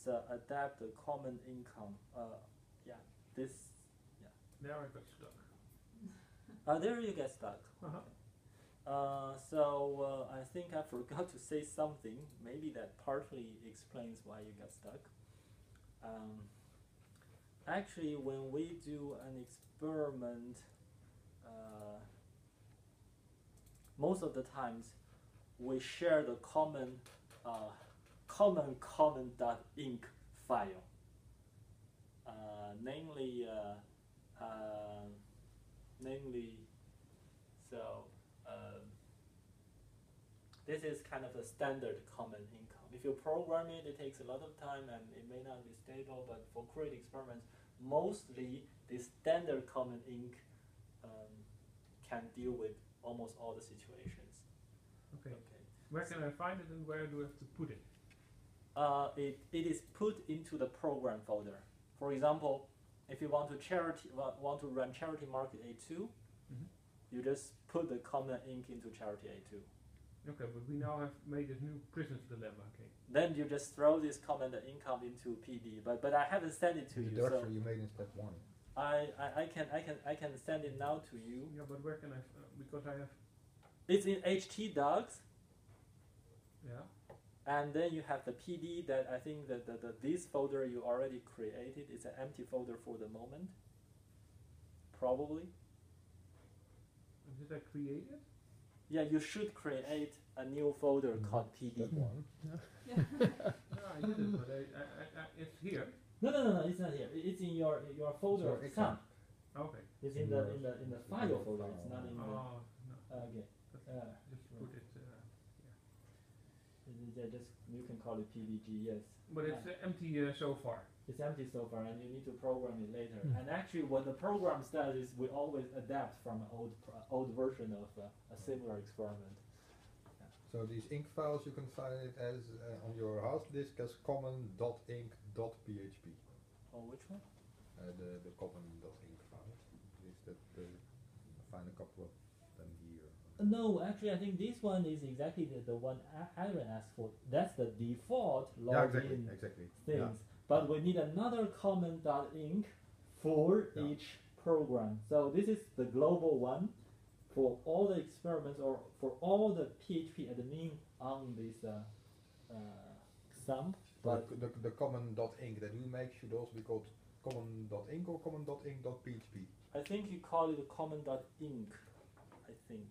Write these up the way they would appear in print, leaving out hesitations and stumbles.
adapt the common income. Yeah, this. Yeah. There I got stuck. There you get stuck. Uh-huh. So I think I forgot to say something. Maybe that partly explains why you got stuck. Actually, when we do an experiment, most of the times we share the common .inc file, namely, so this is kind of a standard common income. If you program it, it takes a lot of time and it may not be stable, but for create experiments, mostly the standard common inc can deal with almost all the situations. Okay. Where can I find it and where do I have to put it? It is put into the program folder. For example, if you want to run Charity Market A2, you just put the common inc into Charity A2. Okay, but we now have made this new Prison's Dilemma. Okay. Then you just throw this common income into PD, but I haven't sent it to you. The directory you made in step 1. I can send it now to you. Yeah, but where can I? Because I have. It's in htdocs. Yeah. And then you have the PD that I think that this folder you already created. It's an empty folder for the moment. Probably. Did I create it? Yeah, you should create a new folder called PD. Step 1. No, I didn't, but it's here. No, it's not here. It's in your folder of SAM. Okay. It's in the file folder. It's not in the. Oh, no. Okay. Just put it. Just you can call it PDG, yes. But it's empty so far. It's empty so far, and you need to program it later. And actually, what the program does is we always adapt from an old version of a similar experiment. Yeah. So these inc files you can find it as on your house disk as common.inc.php. Oh, which one? The common.inc files. Find a couple of them here. No, actually, I think this one is exactly the one Aaron asked for. That's the default login exactly. things. Yeah. But we need another common.inc for each program. So this is the global one for all the experiments or for all the PHP admin on this SAMP. But the common.inc that we make should also be called common.inc or common.inc.php. I think you call it common.inc, I think.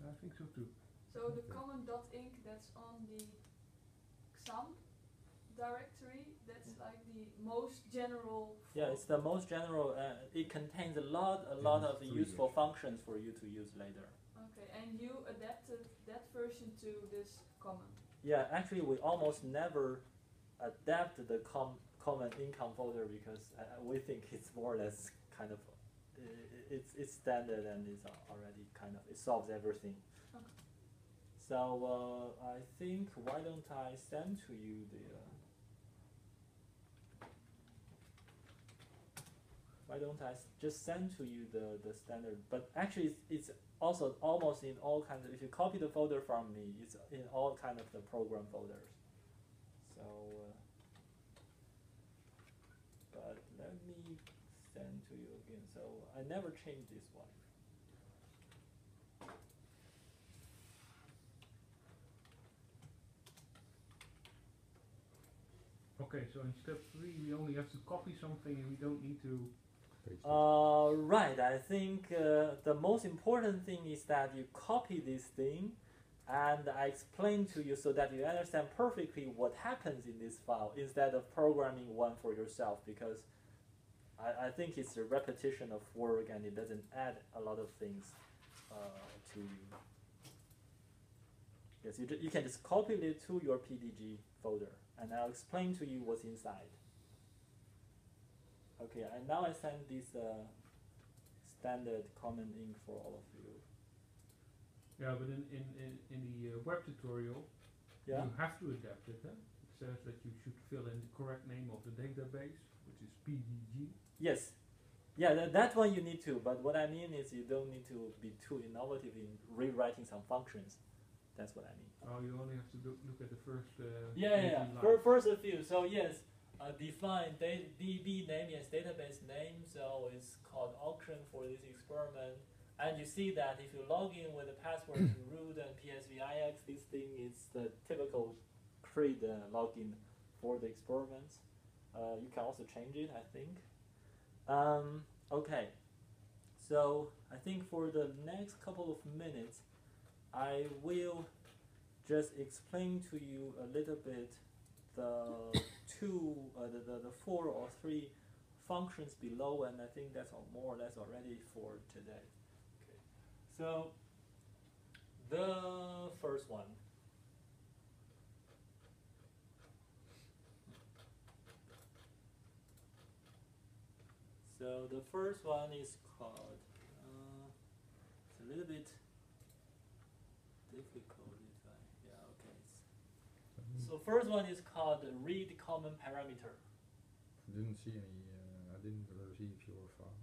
I think so too. So the common.inc that's on the XAMPP directory, that's like the most general. Yeah, it's the most general. It contains a lot of useful functions for you to use later. Okay, and you adapted that version to this common. Yeah, actually, we almost never adapt the common income folder because we think it's more or less kind of it's standard and it's already kind of it solves everything. Okay. So I think why don't I send to you the why don't I just send to you the standard? But actually, it's also almost in all kinds of. If you copy the folder from me, it's in all kind of the program folders. So, but let me send to you again. So I never changed this one. Okay, so in step 3 we only have to copy something and we don't need to. Right, I think the most important thing is that you copy this thing and I explain to you so that you understand perfectly what happens in this file instead of programming one for yourself, because I think it's a repetition of work and it doesn't add a lot of things to you. Yes, you can just copy it to your PDG folder and I'll explain to you what's inside. Okay, and now I send this standard common inc for all of you. Yeah, but in the web tutorial, you have to adapt it. Huh? It says that you should fill in the correct name of the database, which is PDG. Yes. Yeah, that one you need to, but what I mean is you don't need to be too innovative in rewriting some functions. That's what I mean. Oh, you only have to look at the first. Yeah. First a few. So yes, define DB name as database name. So it's called auction for this experiment. And you see that if you log in with the password to root and PSVIX, this thing is the typical create login for the experiments. You can also change it, I think. Okay. So I think for the next couple of minutes, I will just explain to you a little bit the the 4 or 3 functions below, and I think that's more or less already for today. Okay. So the first one. So the first one is called, it's a little bit difficult if I, yeah, okay. So first one is called read common parameter. I didn't see any, I didn't receive your file.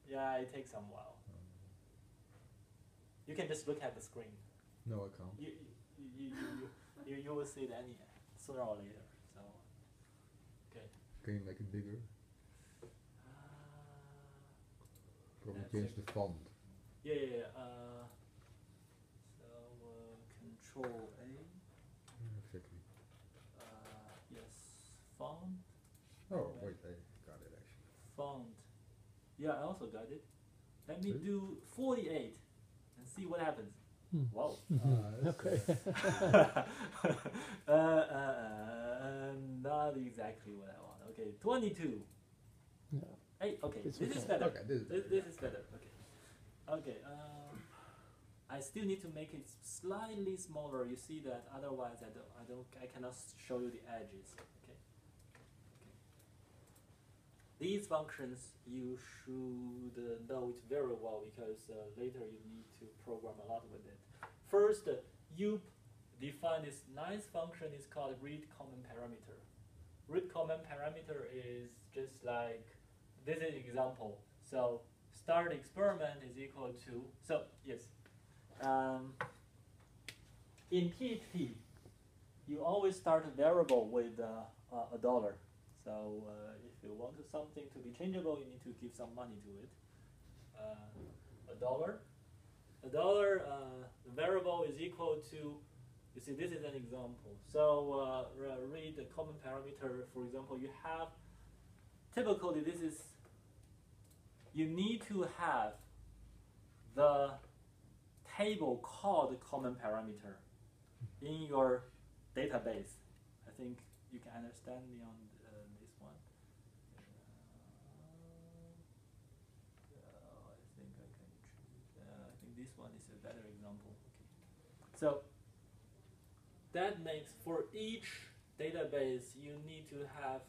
Yeah, it takes some while. You can just look at the screen. No, I can't. You will see it sooner or later. So, okay. Can you make it bigger? Probably That's change it. the font. Yeah. So Control A. Exactly. Yes, font. Oh, wait, I got it actually. Font. Yeah, I also got it. Let me Really? do 48 and see what happens. Wow. Okay. Not exactly what I want. Okay, 22. Yeah. Hey, okay, It's this is okay. better. Okay, This is better. Okay. Okay. I still need to make it slightly smaller. You see that otherwise I cannot show you the edges. Okay. These functions you should know it very well because later you need to program a lot with it. First, you define this nice function is called read common parameter. Read common parameter is just like this is example. So start experiment is equal to, so yes, in PHP, you always start a variable with a $. So if you want something to be changeable, you need to give some money to it. $. The variable is equal to, you see this is an example. So read the common parameter, for example, you have, typically this is, you need to have the table called common parameter in your database. I think you can understand me on this one. I think I can choose. I think this one is a better example. Okay. So that makes for each database you need to have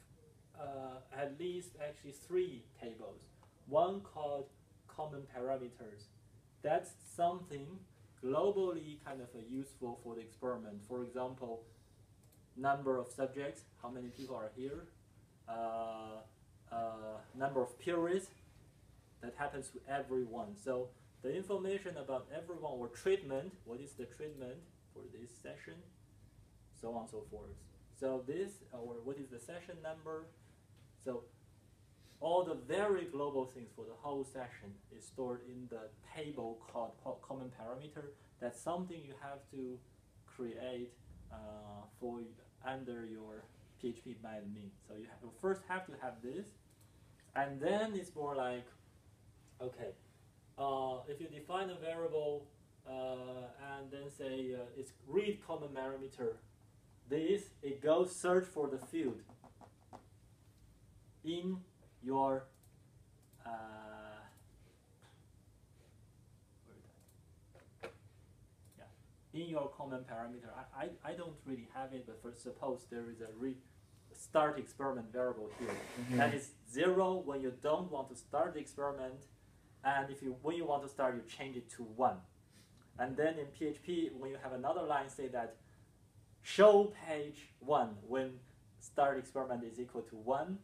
at least actually 3 tables. One called common parameters. That's something globally kind of useful for the experiment. For example, number of subjects, how many people are here, number of periods, that happens to everyone. So the information about everyone or treatment, what is the treatment for this session, so on and so forth. So this, or what is the session number, so all the very global things for the whole session is stored in the table called common parameter. That's something you have to create for under your PHP admin. So you first have to have this, and then it's more like, okay, if you define a variable and then say it's read common parameter, it goes search for the field in your in your common parameter. I don't really have it, but first suppose there is a start experiment variable here. That is 0 when you don't want to start the experiment, and when you want to start, you change it to 1. And then in PHP, when you have another line say that show page 1 when start experiment is equal to 1,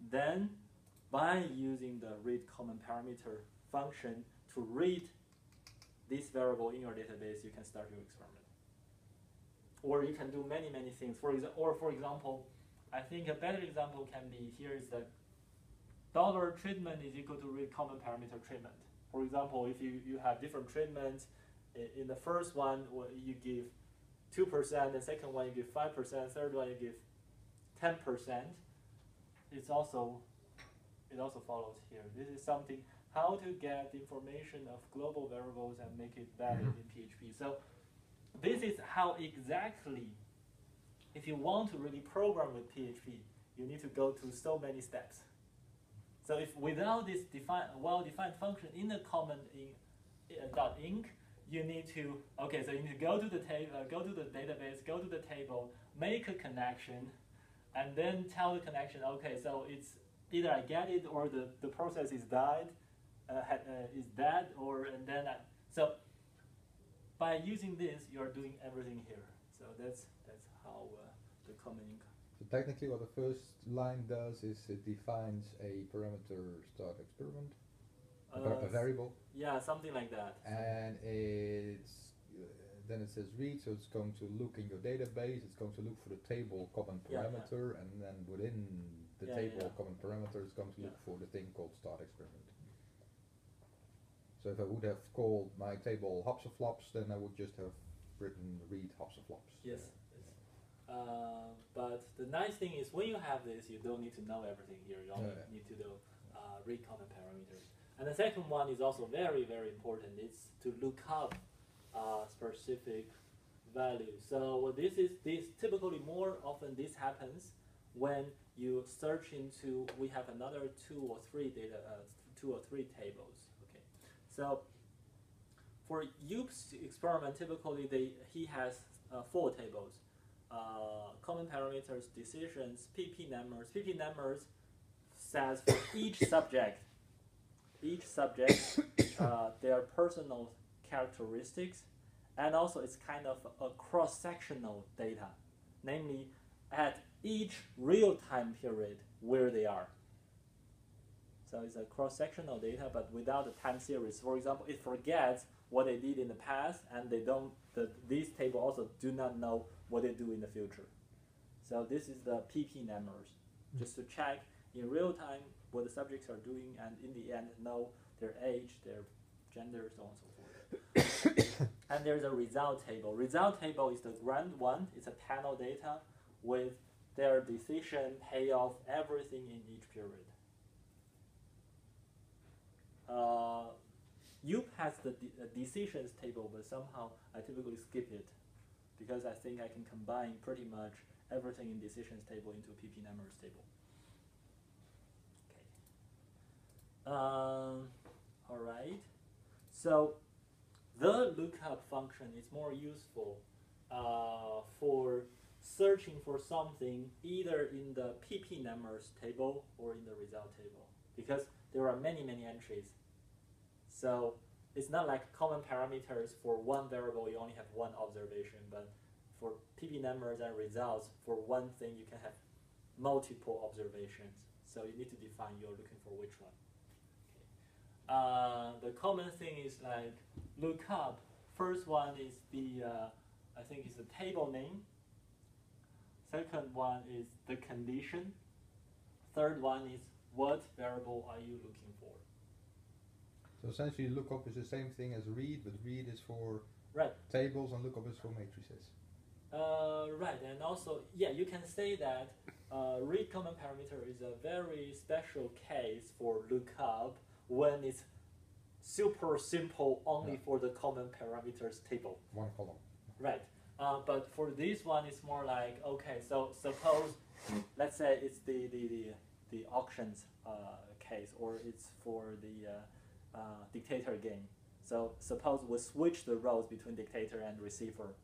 then by using the read common parameter function to read this variable in your database, you can start your experiment. or you can do many things. For example, I think a better example can be here is that dollar treatment is equal to read common parameter treatment. For example, if you have different treatments, in the first one you give 2%, the second one you give 5%, third one you give 10%. It also follows here. This is something, how to get information of global variables and make it valid in PHP. So this is how exactly, if you want to really program with PHP, you need to go to so many steps. So if without this well-defined function in the common .inc, you need to so you need to go to the go to the database, go to the table, make a connection, and then tell the connection, so it's either I get it or the process is dead, and then so by using this, you are doing everything here. So that's how the common inc. So technically what the first line does is it defines a parameter start experiment, a variable. Yeah, something like that. And it's then it says read, so it's going to look in your database, it's going to look for the table common parameter, and then within the table common parameter, it's going to look for the thing called start experiment. So if I would have called my table hops or flops, then I would just have written read hops or flops. Yes. But the nice thing is when you have this, you don't need to know everything here. You only need to know read common parameters. And the second one is also very important. It's to look up specific values. So this typically more often this happens when you search into, we have another two or three tables. Okay, so for Youp's experiment, typically he has 4 tables: common parameters, decisions, PP numbers. PP numbers says for each subject their personal characteristics, and also it's kind of a cross-sectional data, namely at each real-time period where they are. So it's a cross-sectional data, but without a time series. For example, it forgets what they did in the past, and they don't. These tables also do not know what they do in the future. So this is the PP numbers, just to check in real time what the subjects are doing, and in the end know their age, their gender, so on and so forth. And there's a result table. Result table is the grand one. It's a panel data with their decision, payoff, everything in each period. Yoop has the decisions table, but somehow I typically skip it because I think I can combine pretty much everything in decisions table into PP numbers table. Okay. All right. So the lookup function is more useful for searching for something either in the PP numbers table or in the result table, because there are many entries. So it's not like common parameters for one variable, you only have one observation, but for PP numbers and results, for one thing you can have multiple observations. So you need to define you're looking for which one. Okay. The common thing is like lookup. First one is the, I think it's the table name. Second one is the condition. Third one is what variable are you looking for? So essentially lookup is the same thing as read, but read is for tables and lookup is for matrices. Right, and also, yeah, you can say that read common parameter is a very special case for lookup when it's super simple only for the common parameters table. One column. Right, but for this one, it's more like, okay, so suppose, let's say it's the auctions case, or it's for the dictator game. So suppose we switch the roles between dictator and receiver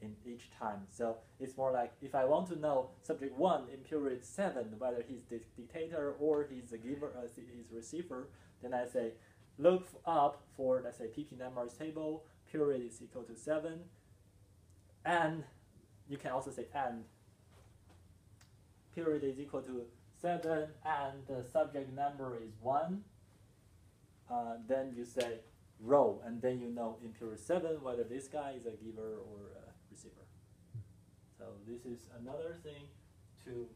in each time. So it's more like if I want to know subject 1 in period 7 whether he's the dictator or he's the giver, he's receiver, then I say look up for, let's say, PP numbers table, period is equal to 7, and you can also say and period is equal to 7 and the subject number is 1. Then you say row, and then you know in period 7 whether this guy is a giver or a receiver. So this is another thing to